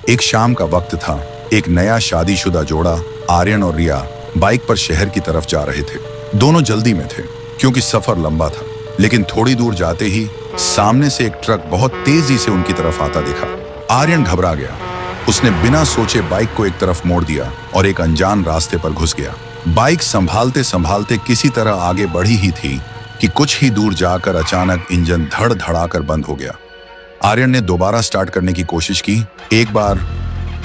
एक शाम का वक्त था। एक नया शादीशुदा जोड़ा आर्यन और रिया बाइक पर शहर की तरफ जा रहे थे। दोनों जल्दी में थे क्योंकि सफर लंबा था। लेकिन थोड़ी दूर जाते ही सामने से एक ट्रक बहुत तेजी से उनकी तरफ आता देखा। आर्यन घबरा गया। उसने बिना सोचे बाइक को एक तरफ मोड़ दिया और एक अनजान रास्ते पर घुस गया। बाइक संभालते संभालते किसी तरह आगे बढ़ी ही थी कि कुछ ही दूर जाकर अचानक इंजन धड़ धड़ाकर बंद हो गया। आर्यन ने दोबारा स्टार्ट करने की कोशिश की, एक बार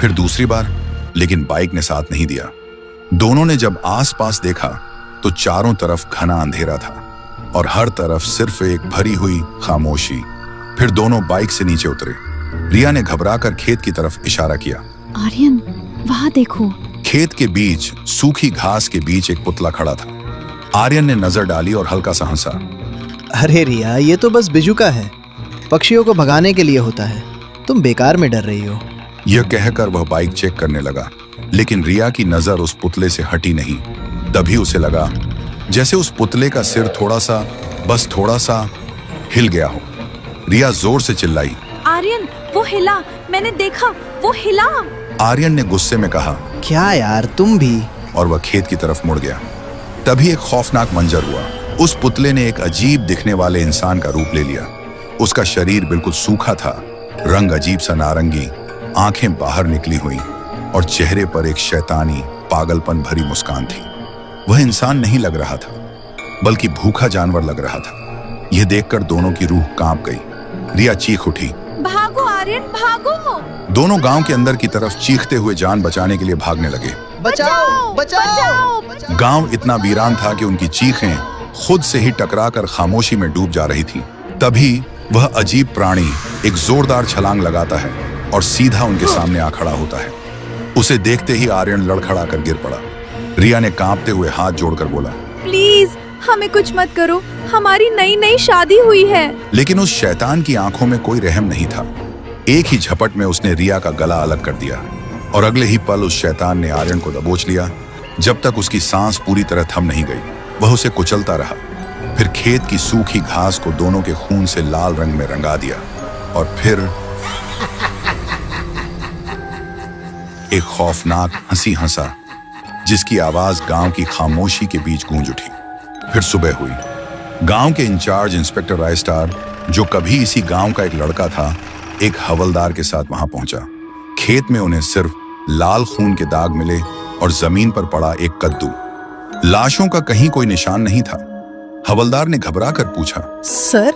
फिर दूसरी बार, लेकिन बाइक ने साथ नहीं दिया। दोनों ने जब आसपास देखा तो चारों तरफ घना अंधेरा था और हर तरफ सिर्फ एक भरी हुई खामोशी। फिर दोनों बाइक से नीचे उतरे। रिया ने घबराकर खेत की तरफ इशारा किया। आर्यन, वहां देखो। खेत के बीच सूखी घास के बीच एक पुतला खड़ा था। आर्यन ने नजर डाली और हल्का सा हंसा। अरे रिया, ये तो बस बिजुका है, पक्षियों को भगाने के लिए होता है। तुम बेकार में डर रही हो। यह कहकर वह बाइक चेक करने लगा, लेकिन रिया की नजर उस पुतले से हटी नहीं। तभी उसे लगा जैसे उस पुतले का सिर थोड़ा सा, बस थोड़ा सा हिल गया हो। रिया जोर से चिल्लाई, आर्यन, वो हिला, मैंने देखा, वो हिला। आर्यन ने गुस्से में कहा, क्या यार, तुम भी। और वह खेत की तरफ मुड़ गया। तभी एक खौफनाक मंजर हुआ। उस पुतले ने एक अजीब दिखने वाले इंसान का रूप ले लिया। उसका शरीर बिल्कुल सूखा था, रंग अजीब सा नारंगी, आंखें बाहर निकली हुई और चेहरे पर एक शैतानी पागलपन भरी मुस्कान थी। वह इंसान नहीं लग रहा था, बल्कि भूखा जानवर लग रहा था। यह देखकर दोनों की रूह कांप गई। रिया चीख उठी, भागो आर्यन, भागो। दोनों गांव के अंदर की तरफ चीखते हुए जान बचाने के लिए भागने लगे। बचाओ, बचाओ। गांव इतना वीरान था कि उनकी चीखें खुद से ही टकराकर खामोशी में डूब जा रही थी। तभी वह अजीब प्राणी एक जोरदार छलांग लगाता है और सीधा उनके सामने आ खड़ा होता है। उसे देखते ही आर्यन लड़खड़ाकर गिर पड़ा। रिया ने कांपते हुए हाथ जोड़कर बोला, प्लीज हमें कुछ मत करो, हमारी नई नई शादी हुई है। लेकिन उस शैतान की आंखों में कोई रहम नहीं था। एक ही झपट में उसने रिया का गला अलग कर दिया और अगले ही पल उस शैतान ने आर्यन को दबोच लिया। जब तक उसकी सांस पूरी तरह थम नहीं गई, वह उसे कुचलता रहा। फिर खेत की सूखी घास को दोनों के खून से लाल रंग में रंगा दिया और फिर एक खौफनाक हंसी हंसा, जिसकी आवाज गांव की खामोशी के बीच गूंज उठी। फिर सुबह हुई। गांव के इंचार्ज इंस्पेक्टर रायस्टार, जो कभी इसी गांव का एक लड़का था, एक हवलदार के साथ वहां पहुंचा। खेत में उन्हें सिर्फ लाल खून के दाग मिले और जमीन पर पड़ा एक कद्दू। लाशों का कहीं कोई निशान नहीं था। हवलदार ने घबरा कर पूछा, सर,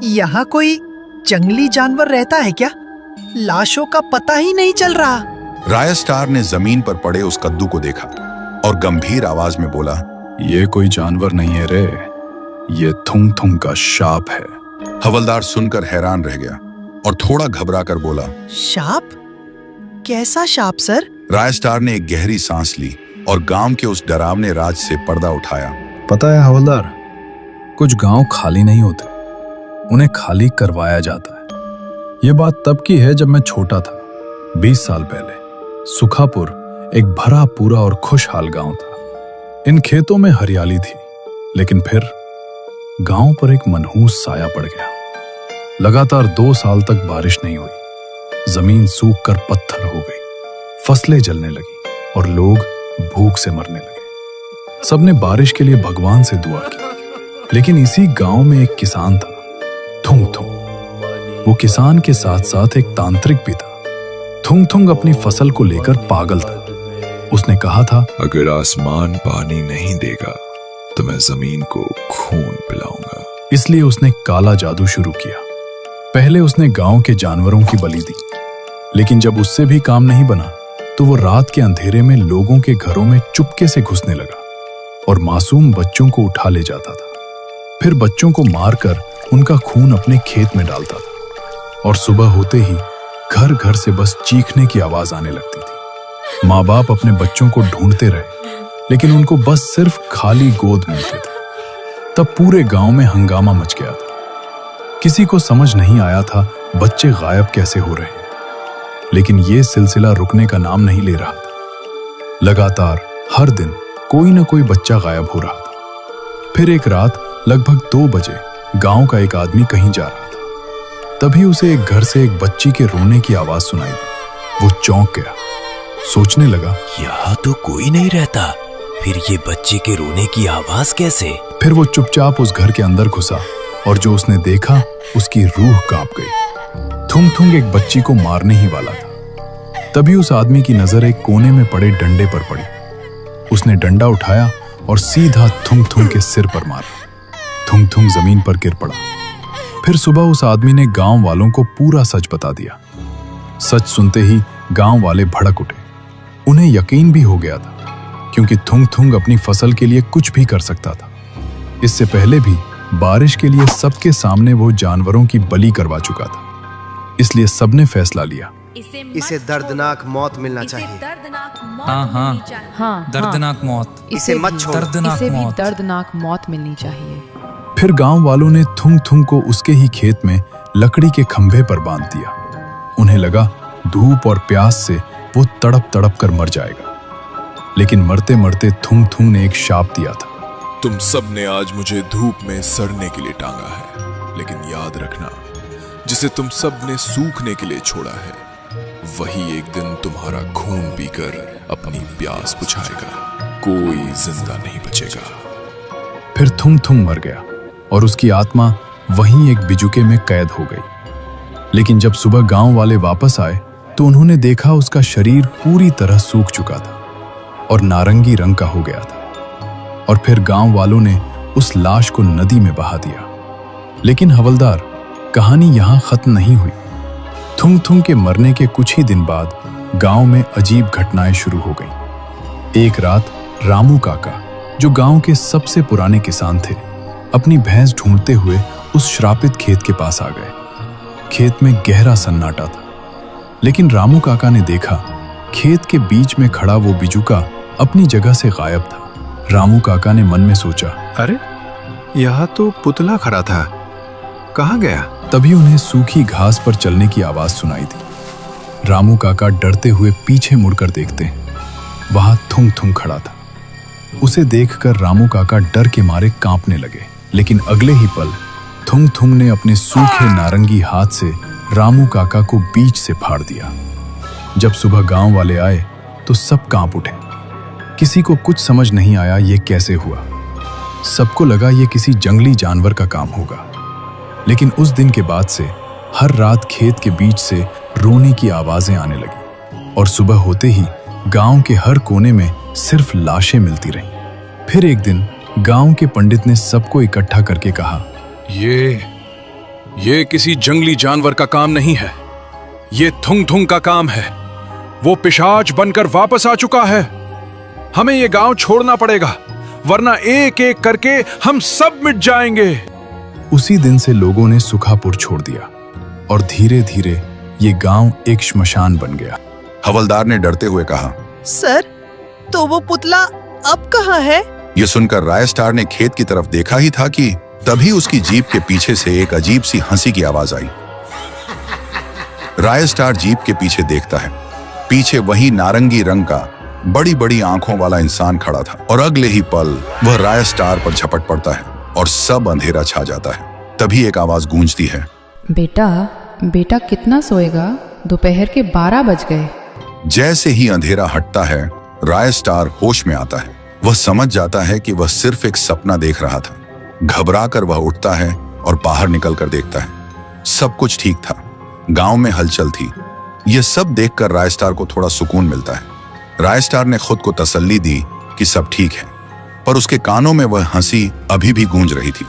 यहाँ कोई जंगली जानवर रहता है क्या? लाशों का पता ही नहीं चल रहा। रायस्टार ने जमीन पर पड़े उस कद्दू को देखा और गंभीर आवाज में बोला, ये कोई जानवर नहीं है रे, ये थुंग थुंग का शाप है। हवलदार सुनकर हैरान रह गया और थोड़ा घबरा कर बोला, शाप? कैसा शाप सर? रायस्टार ने एक गहरी सांस ली और गांव के उस डरावने राज से पर्दा उठाया। पता है हवलदार, कुछ गांव खाली नहीं होते, उन्हें खाली करवाया जाता है। ये बात तब की है जब मैं छोटा था, 20 साल पहले। सुखापुर एक भरा पूरा और खुशहाल गांव था। इन खेतों में हरियाली थी, लेकिन फिर गांव पर एक मनहूस साया पड़ गया। लगातार 2 साल तक बारिश नहीं हुई। जमीन सूख कर पत्थर हो गई, फसलें जलने लगी और लोग भूख से मरने लगे। सबने बारिश के लिए भगवान से दुआ की, लेकिन इसी गांव में एक किसान था, थुंग थुंग। वो किसान के साथ साथ एक तांत्रिक भी था। थुंग थुंग अपनी फसल को लेकर पागल था। उसने कहा था, अगर आसमान पानी नहीं देगा तो मैं जमीन को खून पिलाऊंगा। इसलिए उसने काला जादू शुरू किया। पहले उसने गांव के जानवरों की बलि दी, लेकिन जब उससे भी काम नहीं बना तो वो रात के अंधेरे में लोगों के घरों में चुपके से घुसने लगा और मासूम बच्चों को उठा ले जाता था। फिर बच्चों को मारकर उनका खून अपने खेत में डालता था और सुबह होते ही घर घर से बस चीखने की आवाज आने लगती थी। माँ बाप अपने बच्चों को ढूंढते रहे, लेकिन उनको बस सिर्फ खाली गोद मिलते थे। तब पूरे गांव में हंगामा मच गया था। किसी को समझ नहीं आया था बच्चे गायब कैसे हो रहे हैं, लेकिन ये सिलसिला रुकने का नाम नहीं ले रहा था। लगातार हर दिन कोई ना कोई बच्चा गायब हो रहा था। फिर एक रात लगभग 2 बजे गांव का एक आदमी कहीं जा रहा था। तभी उसे एक घर से एक बच्ची के रोने की आवाज सुनाई दी। वो चौंक गया, सोचने लगा। यहाँ तो कोई नहीं रहता, फिर ये बच्चे के रोने की आवाज कैसे? फिर वो चुपचाप उस घर के अंदर घुसा और जो उसने देखा उसकी रूह कांप गई। थुंग थुंग एक बच्ची को मारने ही वाला था। तभी उस आदमी की नजर एक कोने में पड़े डंडे पर पड़ी। उसने डंडा उठाया और सीधा थुंग थुंग के सिर पर मारा। थुंग थुंग जमीन पर गिर पड़ा। फिर सुबह उस आदमी ने गांव वालों को पूरा सच बता दिया। सच सुनते ही गांव वाले भड़क उठे। उन्हें यकीन भी हो गया था, क्योंकि थुंग थुंग अपनी फसल के लिए कुछ भी कर सकता था। इससे पहले भी बारिश के लिए सबके सामने वो जानवरों की बलि करवा चुका था। इसलिए सबने फैसला लिया, इसे दर्दनाक मौत मिलना चाहिए। हाँ, दर्दनाक मौत। इसे मत छोड़ो। इसे भी दर्दनाक मौत मिलनी चाहिए। फिर गांव वालों ने थुंग थुंग को उसके ही खेत में लकड़ी के खंभे पर बांध दिया। उन्हें लगा धूप और प्यास से वो तड़प तड़प कर मर जाएगा। लेकिन मरते मरते थुंग थुंग ने एक शाप दिया था। तुम सब ने आज मुझे धूप में सड़ने के लिए टांगा है, लेकिन याद रखना, जिसे तुम सब ने सूखने के लिए छोड़ा है, वही एक दिन तुम्हारा खून पीकर अपनी प्यास बुझाएगा। कोई जिंदा नहीं बचेगा। फिर थुंग थुंग मर गया और उसकी आत्मा वहीं एक बिजुके में कैद हो गई। लेकिन जब सुबह गांव वाले वापस आए तो उन्होंने देखा उसका शरीर पूरी तरह सूख चुका था और नारंगी रंग का हो गया था। और फिर गांव वालों ने उस लाश को नदी में बहा दिया। लेकिन हवलदार, कहानी यहां खत्म नहीं हुई। थुंग थुंग के मरने के कुछ ही दिन बाद गांव में अजीब घटनाएं शुरू हो गईं। एक रात रामू काका, जो गांव के सबसे पुराने किसान थे, अपनी भैंस ढूंढते हुए उस श्रापित खेत के पास आ गए। खेत में गहरा सन्नाटा था, लेकिन रामू काका ने देखा खेत के बीच में खड़ा वो बिजुका अपनी जगह से गायब था। रामू काका ने मन में सोचा, अरे यहाँ तो पुतला खड़ा था, कहाँ गया? तभी उन्हें सूखी घास पर चलने की आवाज सुनाई दी। रामू काका डरते हुए पीछे मुड़कर देखते हैं, वहां थुंग थुंग खड़ा था। उसे देखकर रामू काका डर के मारे कांपने लगे। लेकिन अगले ही पल थुंग थुंग ने अपने सूखे नारंगी हाथ से रामू काका को बीच से फाड़ दिया। जब सुबह गांव वाले आए तो सब कांप उठे। किसी को कुछ समझ नहीं आया ये कैसे हुआ। सबको लगा ये किसी जंगली जानवर का काम होगा। लेकिन उस दिन के बाद से हर रात खेत के बीच से रोने की आवाजें आने लगी और सुबह होते ही गांव के हर कोने में सिर्फ लाशें मिलती रहीं। फिर एक दिन गांव के पंडित ने सबको इकट्ठा करके कहा, ये किसी जंगली जानवर का काम नहीं है, ये थुंग थुंग का काम है। वो पिशाच बनकर वापस आ चुका है। हमें ये गांव छोड़ना पड़ेगा, वरना एक एक करके हम सब मिट जाएंगे। उसी दिन से लोगों ने सुखापुर छोड़ दिया और धीरे धीरे ये गांव एक श्मशान बन गया। हवलदार ने डरते हुए कहा, सर, तो वो पुतला अब कहाँ है? यह सुनकर रायस्टार ने खेत की तरफ देखा ही था कि तभी उसकी जीप के पीछे से एक अजीब सी हंसी की आवाज आई। रायस्टार जीप के पीछे देखता है। पीछे वही नारंगी रंग का बड़ी बड़ी आंखों वाला इंसान खड़ा था और अगले ही पल वह रायस्टार पर झपट पड़ता है और सब अंधेरा छा जाता है। तभी एक आवाज गूंजती है, बेटा कितना सोएगा? दोपहर के 12 बज गए। जैसे ही अंधेरा हटता है, रायस्टार होश में आता है। वह समझ जाता है कि वह सिर्फ एक सपना देख रहा था। घबराकर वह उठता है और बाहर निकलकर देखता है। सब कुछ ठीक था, गांव में हलचल थी। यह सब देखकर रायस्टार को थोड़ा सुकून मिलता है। रायस्टार ने खुद को तसल्ली दी कि सब ठीक है, पर उसके कानों में वह हंसी अभी भी गूंज रही थी।